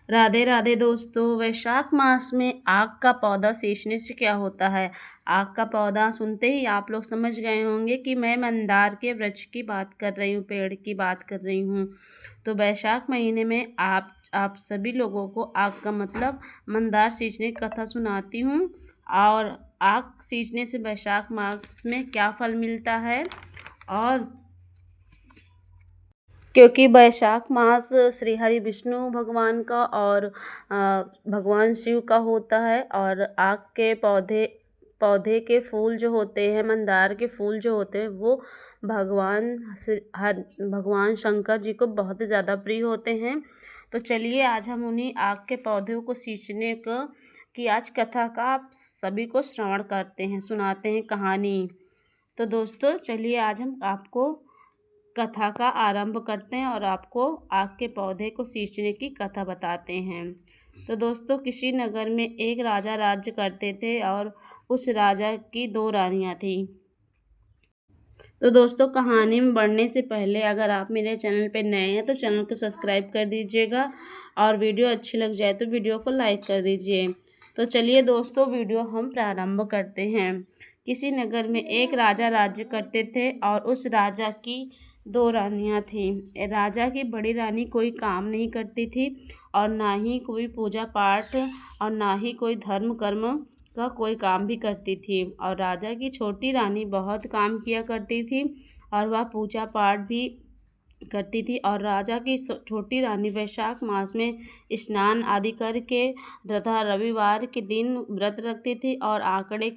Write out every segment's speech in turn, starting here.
राधे राधे दोस्तों। वैशाख मास में आग का पौधा सींचने से क्या होता है? आग का पौधा सुनते ही आप लोग समझ गए होंगे कि मैं मंदार के वृक्ष की बात कर रही हूँ, पेड़ की बात कर रही हूँ। तो वैशाख महीने में आप सभी लोगों को आग का मतलब मंदार सींचने की कथा सुनाती हूँ। और आग सींचने से वैशाख मास में क्या फल मिलता है, और क्योंकि वैशाख मास श्री हरि विष्णु भगवान का और भगवान शिव का होता है। और आग के पौधे पौधे के फूल जो होते हैं, मंदार के फूल जो होते हैं, वो भगवान शंकर जी को बहुत ज़्यादा प्रिय होते हैं। तो चलिए आज हम उन्हीं आग के पौधों को सींचने की आज कथा का आप सभी को श्रवण करते हैं, सुनाते हैं कहानी। तो दोस्तों चलिए आज हम आपको कथा का आरंभ करते हैं और आपको आग के पौधे को सींचने की कथा बताते हैं। तो दोस्तों किसी नगर में एक राजा राज्य करते थे और उस राजा की दो रानियां थीं। तो दोस्तों कहानी में बढ़ने से पहले अगर आप मेरे चैनल पर नए हैं तो चैनल को सब्सक्राइब कर दीजिएगा, और वीडियो अच्छी लग जाए तो वीडियो को लाइक कर दीजिए। तो चलिए दोस्तों वीडियो हम प्रारंभ करते हैं। किसी नगर में एक राजा राज्य करते थे और उस राजा की दो रानियां थीं। राजा की बड़ी रानी कोई काम नहीं करती थी, और ना ही कोई पूजा पाठ और ना ही कोई धर्म कर्म का कोई काम भी करती थी। और राजा की छोटी रानी बहुत काम किया करती थी, और वह पूजा पाठ भी करती थी। और राजा की छोटी रानी वैशाख मास में स्नान आदि करके तथा रविवार के दिन व्रत रखती थी और आंकड़े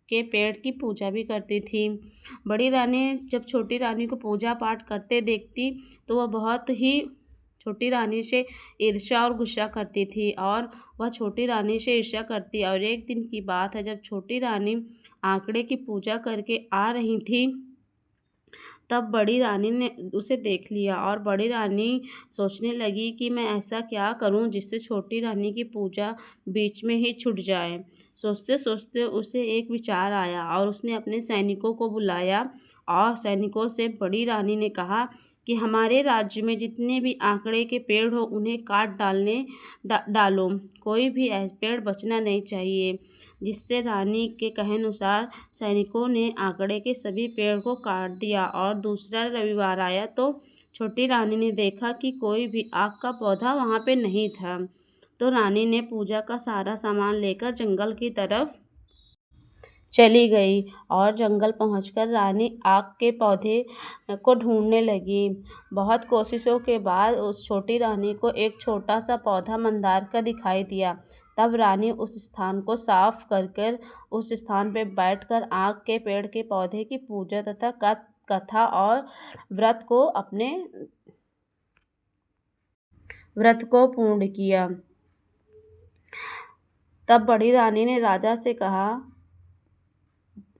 के पेड़ की पूजा भी करती थी। बड़ी रानी जब छोटी रानी को पूजा पाठ करते देखती तो वह बहुत ही छोटी रानी से ईर्ष्या और गुस्सा करती थी, और वह छोटी रानी से ईर्ष्या करती। और एक दिन की बात है, जब छोटी रानी आंकड़े की पूजा करके आ रही थी, तब बड़ी रानी ने उसे देख लिया। और बड़ी रानी सोचने लगी कि मैं ऐसा क्या करूं जिससे छोटी रानी की पूजा बीच में ही छूट जाए। सोचते सोचते उसे एक विचार आया और उसने अपने सैनिकों को बुलाया, और सैनिकों से बड़ी रानी ने कहा कि हमारे राज्य में जितने भी आंकड़े के पेड़ हो उन्हें काट डालो। कोई भी पेड़ बचना नहीं चाहिए। जिससे रानी के कहेनुसार सैनिकों ने आंकड़े के सभी पेड़ को काट दिया। और दूसरा रविवार आया तो छोटी रानी ने देखा कि कोई भी आग का पौधा वहाँ पे नहीं था। तो रानी ने पूजा का सारा सामान लेकर जंगल की तरफ चली गई, और जंगल पहुंचकर रानी आग के पौधे को ढूंढने लगी। बहुत कोशिशों के बाद उस छोटी रानी को एक छोटा सा पौधा मंदार का दिखाई दिया। तब रानी उस स्थान को साफ कर उस स्थान पर बैठकर आग के पेड़ के पौधे की पूजा तथा कथा और अपने व्रत को पूर्ण किया। तब बड़ी रानी ने राजा से कहा,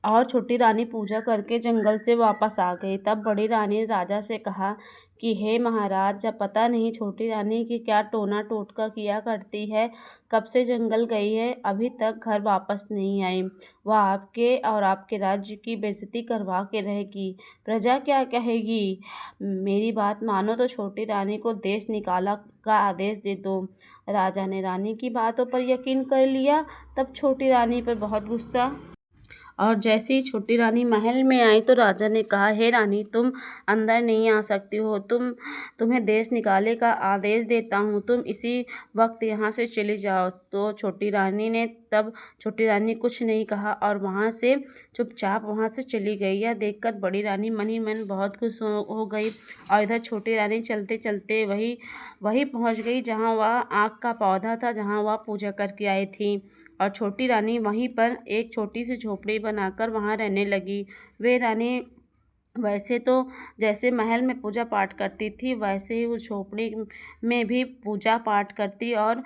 और छोटी रानी पूजा करके जंगल से वापस आ गई। तब बड़ी रानी ने राजा से कहा कि हे महाराज, जब पता नहीं छोटी रानी की क्या टोना टोटका किया करती है, कब से जंगल गई है, अभी तक घर वापस नहीं आई। वह आपके और आपके राज्य की बेइज्जती करवा के रहेगी। प्रजा क्या कहेगी? मेरी बात मानो तो छोटी रानी को देश निकाला का आदेश दे दो। राजा ने रानी की बातों पर यकीन कर लिया। तब छोटी रानी पर बहुत गुस्सा, और जैसे ही छोटी रानी महल में आई तो राजा ने कहा, हे रानी, तुम अंदर नहीं आ सकती हो। तुम्हें देश निकाले का आदेश देता हूँ। तुम इसी वक्त यहाँ से चली जाओ। तो छोटी रानी कुछ नहीं कहा और वहाँ से चुपचाप वहाँ से चली गई। यह देखकर बड़ी रानी मन ही मन बहुत खुश हो गई। और इधर छोटी रानी चलते चलते वही पहुँच गई जहाँ वह आग का पौधा था, जहाँ वह पूजा करके आई थी। और छोटी रानी वहीं पर एक छोटी सी झोपड़ी बनाकर वहाँ रहने लगी। वे रानी वैसे तो जैसे महल में पूजा पाठ करती थी, वैसे ही उस झोपड़ी में भी पूजा पाठ करती। और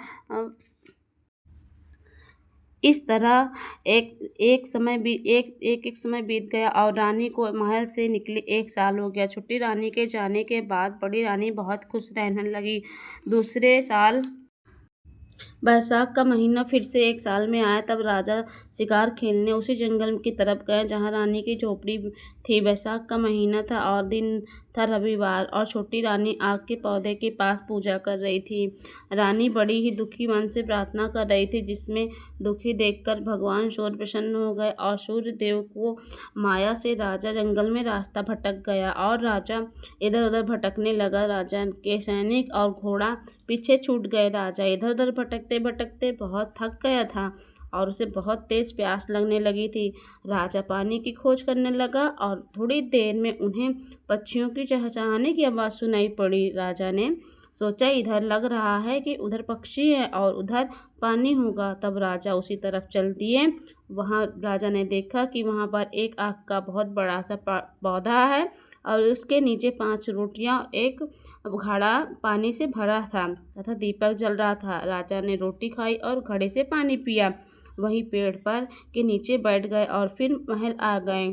इस तरह एक समय बीत गया, और रानी को महल से निकले 1 साल हो गया। छोटी रानी के जाने के बाद बड़ी रानी बहुत खुश रहने लगी। दूसरे साल वैशाख का महीना फिर से 1 साल में आया। तब राजा शिकार खेलने उसी जंगल की तरफ गए जहाँ रानी की झोपड़ी थी। बैसाख का महीना था और दिन था रविवार, और छोटी रानी आग के पौधे के पास पूजा कर रही थी। रानी बड़ी ही दुखी मन से प्रार्थना कर रही थी, जिसमें दुखी देखकर भगवान सूर्य प्रसन्न हो गए और सूर्य देव को माया से राजा जंगल में रास्ता भटक गया और राजा इधर उधर भटकने लगा। राजा के सैनिक और घोड़ा पीछे छूट गए। राजा इधर उधर भटकते भटकते बहुत थक गया था और उसे बहुत तेज प्यास लगने लगी थी। राजा पानी की खोज करने लगा और थोड़ी देर में उन्हें पक्षियों की चहचहाने की आवाज़ सुनाई पड़ी। राजा ने सोचा, इधर लग रहा है कि उधर पक्षी है और उधर पानी होगा। तब राजा उसी तरफ चल दिए। वहाँ राजा ने देखा कि वहाँ पर एक आग का बहुत बड़ा सा पौधा है और उसके नीचे 5 रोटियां और एक घड़ा पानी से भरा था तथा दीपक जल रहा था। राजा ने रोटी खाई और घड़े से पानी पिया। वहीं पेड़ पर के नीचे बैठ गए और फिर महल आ गए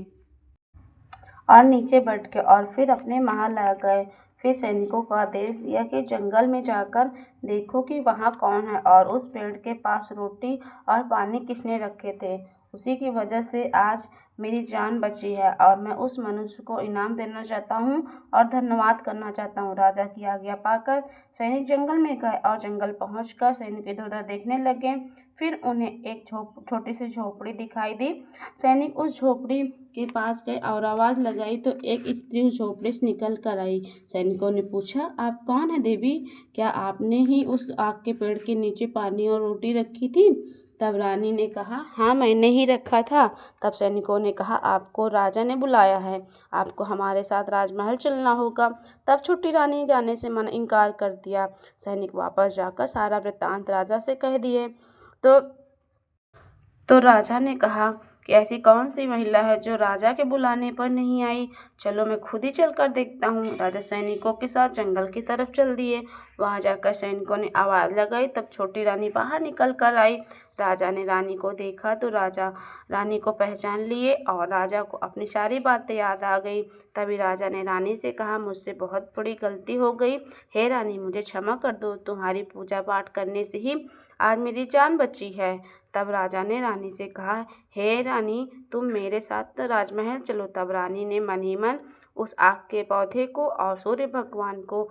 और नीचे बैठ के और फिर अपने महल आ गए। फिर सैनिकों को आदेश दिया कि जंगल में जाकर देखो कि वहाँ कौन है और उस पेड़ के पास रोटी और पानी किसने रखे थे। उसी की वजह से आज मेरी जान बची है और मैं उस मनुष्य को इनाम देना चाहता हूँ और धन्यवाद करना चाहता हूँ। राजा की आज्ञा पाकर सैनिक जंगल में गए और जंगल पहुँचकर सैनिक इधर उधर देखने लगे। फिर उन्हें एक छोटी सी झोपड़ी दिखाई दी। सैनिक उस झोपड़ी के पास गए और आवाज़ लगाई तो एक स्त्री उस झोपड़ी से निकल कर आई। सैनिकों ने पूछा, आप कौन है देवी? क्या आपने ही उस आग के पेड़ के नीचे पानी और रोटी रखी थी? तब रानी ने कहा, हाँ मैंने ही रखा था। तब सैनिकों ने कहा, आपको राजा ने बुलाया है, आपको हमारे साथ राजमहल चलना होगा। तब छोटी रानी जाने से इनकार कर दिया। सैनिक वापस जाकर सारा वृत्तांत राजा से कह दिए। तो राजा ने कहा कि ऐसी कौन सी महिला है जो राजा के बुलाने पर नहीं आई? चलो मैं खुद ही चल कर देखता हूँ। राजा सैनिकों के साथ जंगल की तरफ चल दिए। वहाँ जाकर सैनिकों ने आवाज़ लगाई। तब छोटी रानी बाहर निकल कर आई। राजा ने रानी को देखा तो राजा रानी को पहचान लिए और राजा को अपनी सारी बातें याद आ गई। तभी राजा ने रानी से कहा, मुझसे बहुत बड़ी गलती हो गई। हे रानी, मुझे क्षमा कर दो। तुम्हारी पूजा पाठ करने से ही आज मेरी जान बची है। तब राजा ने रानी से कहा, हे रानी, तुम मेरे साथ राजमहल चलो। तब रानी ने मन ही मन उस आग के पौधे को और सूर्य भगवान को